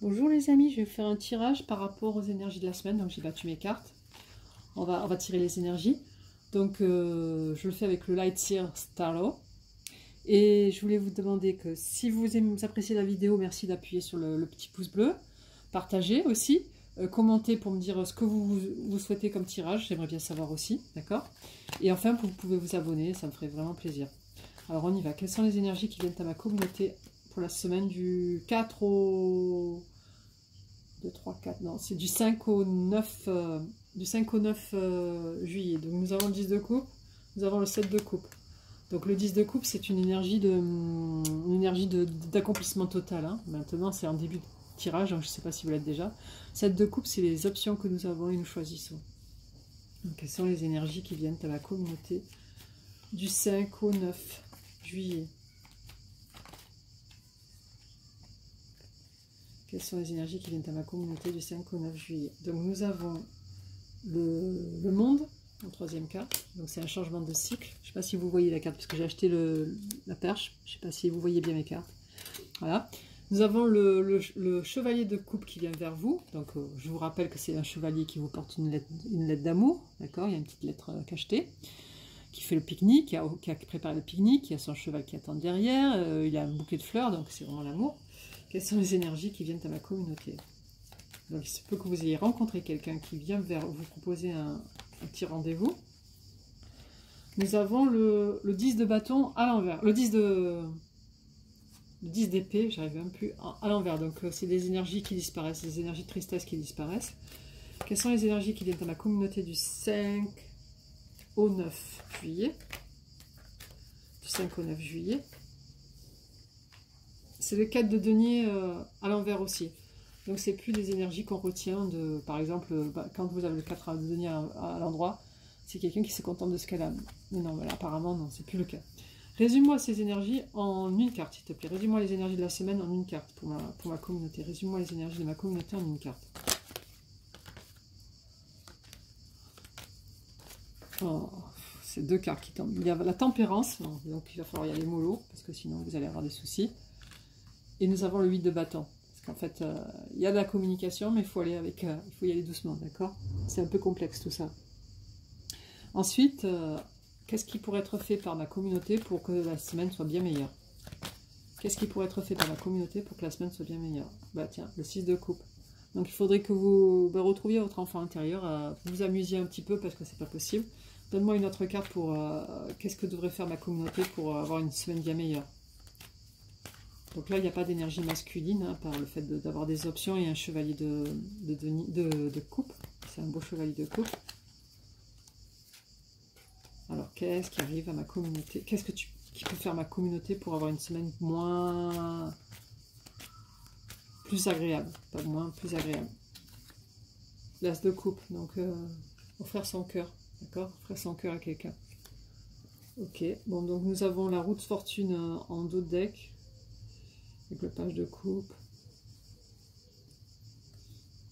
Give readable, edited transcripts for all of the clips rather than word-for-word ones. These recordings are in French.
Bonjour les amis, je vais faire un tirage par rapport aux énergies de la semaine. Donc j'ai battu mes cartes. On va tirer les énergies. Donc je le fais avec le Lightseer Starlo. Et je voulais vous demander que si vous appréciez la vidéo, merci d'appuyer sur le petit pouce bleu. Partagez aussi. Commentez pour me dire ce que vous souhaitez comme tirage. J'aimerais bien savoir aussi. D'accord? Et enfin, vous pouvez vous abonner. Ça me ferait vraiment plaisir. Alors on y va. Quelles sont les énergies qui viennent à ma communauté pour la semaine du 4 au... 2, 3, 4, non, c'est du 5 au 9, juillet. Donc nous avons le 10 de coupe, nous avons le 7 de coupe. Donc le 10 de coupe, c'est une énergie d'accomplissement total. Hein. Maintenant, c'est en début de tirage, donc je ne sais pas si vous l'êtes déjà. 7 de coupe, c'est les options que nous avons et nous choisissons. Donc, quelles sont les énergies qui viennent à la communauté du 5 au 9 juillet? Quelles sont les énergies qui viennent à ma communauté du 5 au 9 juillet? Donc nous avons le monde en troisième carte. Donc c'est un changement de cycle. Je ne sais pas si vous voyez la carte parce que j'ai acheté la perche. Je ne sais pas si vous voyez bien mes cartes. Voilà. Nous avons le chevalier de coupe qui vient vers vous. Donc je vous rappelle que c'est un chevalier qui vous porte une lettre d'amour. D'accord? Il y a une petite lettre cachetée. Qui fait le pique-nique, qui a préparé le pique-nique, qui a son cheval qui attend derrière. Il a un bouquet de fleurs, donc c'est vraiment l'amour. Quelles sont les énergies qui viennent à ma communauté? Donc il se peut que vous ayez rencontré quelqu'un qui vient vous proposer un petit rendez-vous. Nous avons le 10 de bâton à l'envers. Le 10 d'épée, j'arrive même plus, à l'envers. Donc c'est des énergies qui disparaissent, des énergies de tristesse qui disparaissent. Quelles sont les énergies qui viennent à ma communauté du 5 au 9 juillet? Du 5 au 9 juillet. C'est le 4 de denier à l'envers aussi. Donc c'est plus des énergies qu'on retient de, par exemple, quand vous avez le 4 de denier à l'endroit, c'est quelqu'un qui se contente de ce qu'elle a. Mais non, voilà, apparemment non, c'est plus le cas. Résume-moi ces énergies en une carte, s'il te plaît. Résume-moi les énergies de la semaine en une carte pour ma communauté. Résume-moi les énergies de ma communauté en une carte. Oh, c'est deux cartes qui tombent. Il y a la tempérance, donc il va falloir y aller mollo, parce que sinon vous allez avoir des soucis. Et nous avons le 8 de bâton. Parce qu'en fait, il y a de la communication, mais il faut y aller doucement, d'accord? C'est un peu complexe tout ça. Ensuite, qu'est-ce qui pourrait être fait par ma communauté pour que la semaine soit bien meilleure? Qu'est-ce qui pourrait être fait par ma communauté pour que la semaine soit bien meilleure? Bah tiens, le 6 de coupe. Donc il faudrait que vous retrouviez votre enfant intérieur, vous amusiez un petit peu parce que c'est pas possible. Donne-moi une autre carte pour qu'est-ce que devrait faire ma communauté pour avoir une semaine bien meilleure. Donc là, il n'y a pas d'énergie masculine, hein, par le fait d'avoir des options et un chevalier de coupe. C'est un beau chevalier de coupe. Alors, qu'est-ce qui arrive à ma communauté? Qu'est-ce qui peut faire ma communauté pour avoir une semaine plus agréable? Pas moins, plus agréable. L'as de coupe, donc offrir son cœur, d'accord? Offrir son cœur à quelqu'un. Ok, bon, donc nous avons la roue de fortune en dos de deck. Avec le page de coupe.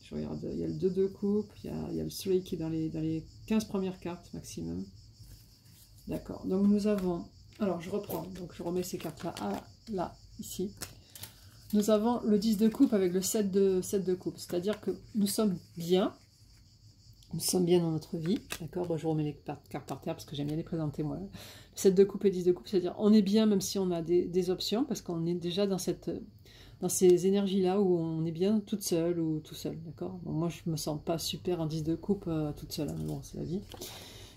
Je regarde, il y a le 2 de coupe, il y a le soleil qui est dans les 15 premières cartes maximum. D'accord, donc nous avons, alors je reprends, donc je remets ces cartes là, ici. Nous avons le 10 de coupe avec le 7 de coupe, c'est-à-dire que nous sommes bien dans notre vie, d'accord? Bon, je remets les cartes par terre parce que j'aime bien les présenter moi. 7 de coupe et 10 de coupe, c'est-à-dire on est bien même si on a des options, parce qu'on est déjà dans ces énergies-là où on est bien toute seule ou tout seul, d'accord? Bon, moi, je me sens pas super en 10 de coupe toute seule, hein, mais bon, c'est la vie.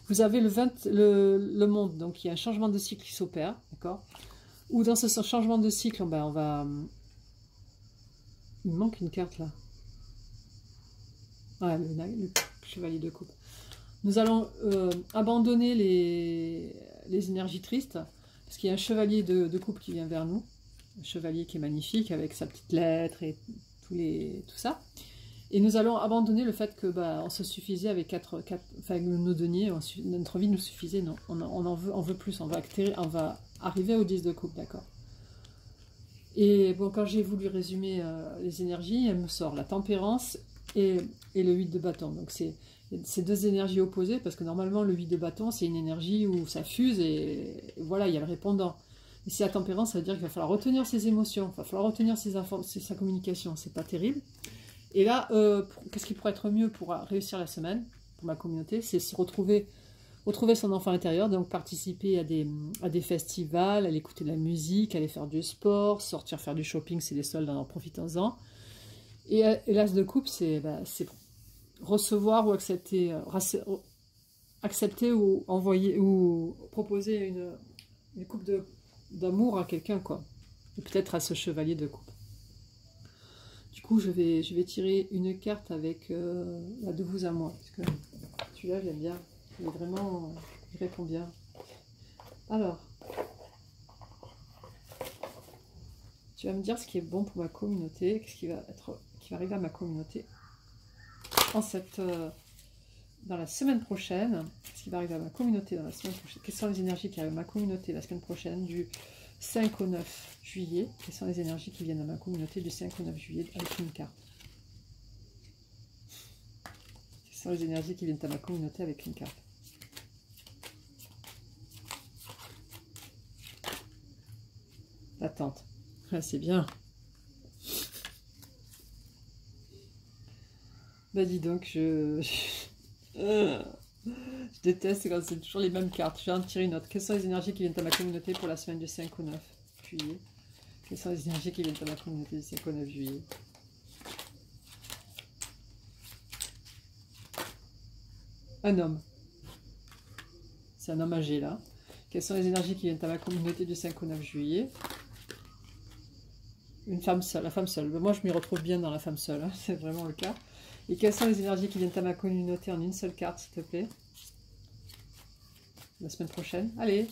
Vous avez le monde, donc il y a un changement de cycle qui s'opère, d'accord? Ou dans ce changement de cycle, ben, on va... Il me manque une carte, là. Ah, le chevalier de coupe. Nous allons abandonner les énergies tristes, parce qu'il y a un chevalier de coupe qui vient vers nous, un chevalier qui est magnifique, avec sa petite lettre et tout ça. Et nous allons abandonner le fait que on se suffisait avec nos deniers, notre vie nous suffisait, non, on veut plus, on va arriver au 10 de coupe, d'accord. Et bon, quand j'ai voulu résumer les énergies, elle me sort la tempérance et le 8 de bâton. Donc c'est deux énergies opposées, parce que normalement le 8 de bâton c'est une énergie où ça fuse et voilà, il y a le répondant. Et si la tempérance, ça veut dire qu'il va falloir retenir ses émotions, il va falloir retenir sa communication, c'est pas terrible. Et là, qu'est-ce qui pourrait être mieux pour réussir la semaine, pour ma communauté, c'est se retrouver son enfant intérieur, donc participer à des festivals, aller écouter de la musique, aller faire du sport, sortir faire du shopping, c'est les soldes, alors profitons-en. Et l'as de coupe, c'est recevoir ou accepter ou envoyer ou proposer une coupe d'amour à quelqu'un, quoi. Et peut-être à ce chevalier de coupe. Du coup, je vais tirer une carte avec la de vous à moi. Parce que celui-là, j'aime bien. Il est vraiment... Il répond bien. Alors. Tu vas me dire ce qui est bon pour ma communauté. Qu'est-ce qui va arriver à ma communauté dans la semaine prochaine. Qu'est-ce qui va arriver à ma communauté dans la semaine prochaine? Quelles sont les énergies qui arrivent à ma communauté la semaine prochaine du 5 au 9 juillet? Quelles sont les énergies qui viennent à ma communauté du 5 au 9 juillet avec une carte? Quelles sont les énergies qui viennent à ma communauté avec une carte? L'attente. Ah, c'est bien. Bah dis donc, je déteste quand c'est toujours les mêmes cartes. Je vais en tirer une autre. Quelles sont les énergies qui viennent à ma communauté pour la semaine du 5 au 9 juillet? Quelles sont les énergies qui viennent à ma communauté du 5 au 9 juillet? Un homme. C'est un homme âgé là. Quelles sont les énergies qui viennent à ma communauté du 5 au 9 juillet? Une femme seule, la femme seule. Moi je m'y retrouve bien dans la femme seule, hein. C'est vraiment le cas. Et quelles sont les énergies qui viennent à ma communauté en une seule carte, s'il te plaît? La semaine prochaine. Allez.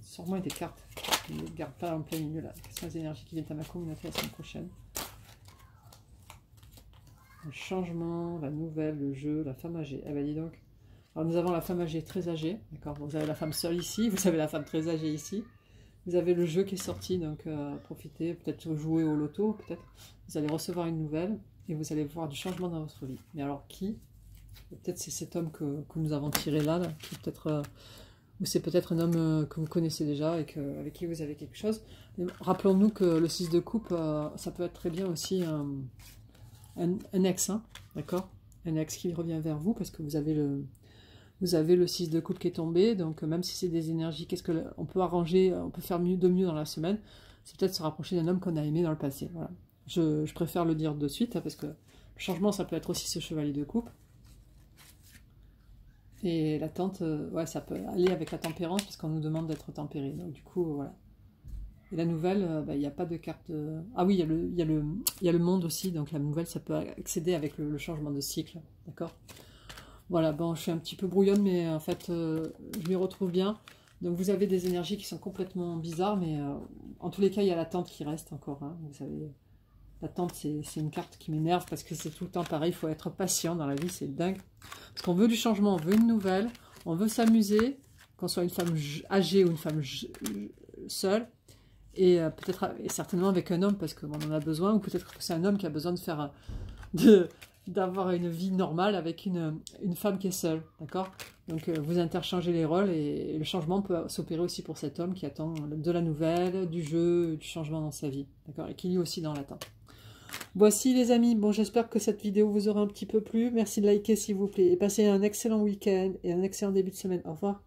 Sors-moi des cartes. Je ne les garde pas en plein milieu là. Quelles sont les énergies qui viennent à ma communauté la semaine prochaine? Le changement, la nouvelle, le jeu, la femme âgée. Eh ben dis donc. Alors nous avons la femme âgée très âgée. D'accord. Vous avez la femme seule ici. Vous avez la femme très âgée ici. Vous avez le jeu qui est sorti, donc profitez, peut-être jouer au loto, peut-être. Vous allez recevoir une nouvelle et vous allez voir du changement dans votre vie. Mais alors qui? Peut-être c'est cet homme que nous avons tiré là qui peut-être, ou c'est peut-être un homme que vous connaissez déjà et avec qui vous avez quelque chose. Rappelons-nous que le 6 de coupe, ça peut être très bien aussi un ex, hein, d'accord? Un ex qui revient vers vous parce que vous avez le 6 de coupe qui est tombé, donc même si c'est des énergies, qu'est-ce qu'on peut arranger, on peut faire de mieux dans la semaine, c'est peut-être se rapprocher d'un homme qu'on a aimé dans le passé. Voilà. Je préfère le dire de suite, hein, parce que le changement, ça peut être aussi ce chevalier de coupe. Et l'attente, ouais, ça peut aller avec la tempérance, parce qu'on nous demande d'être tempéré. Donc du coup, voilà. Et la nouvelle, il n'y a pas de carte... Ah oui, il y a le monde aussi, donc la nouvelle, ça peut accéder avec le changement de cycle, d'accord? Voilà, bon, je suis un petit peu brouillonne, mais en fait, je m'y retrouve bien. Donc, vous avez des énergies qui sont complètement bizarres, mais en tous les cas, il y a l'attente qui reste encore. Hein. Vous savez, l'attente, c'est une carte qui m'énerve parce que c'est tout le temps pareil. Il faut être patient dans la vie, c'est dingue. Parce qu'on veut du changement, on veut une nouvelle, on veut s'amuser, qu'on soit une femme âgée ou une femme seule. Et peut-être, et certainement avec un homme, parce qu'on en a besoin, ou peut-être que c'est un homme qui a besoin de faire... d'avoir une vie normale avec une femme qui est seule, d'accord? Donc vous interchangez les rôles et le changement peut s'opérer aussi pour cet homme qui attend de la nouvelle, du jeu, du changement dans sa vie, d'accord? Et qui est aussi dans l'attente. Voici les amis, bon j'espère que cette vidéo vous aura un petit peu plu, merci de liker s'il vous plaît, et passez un excellent week-end et un excellent début de semaine, au revoir.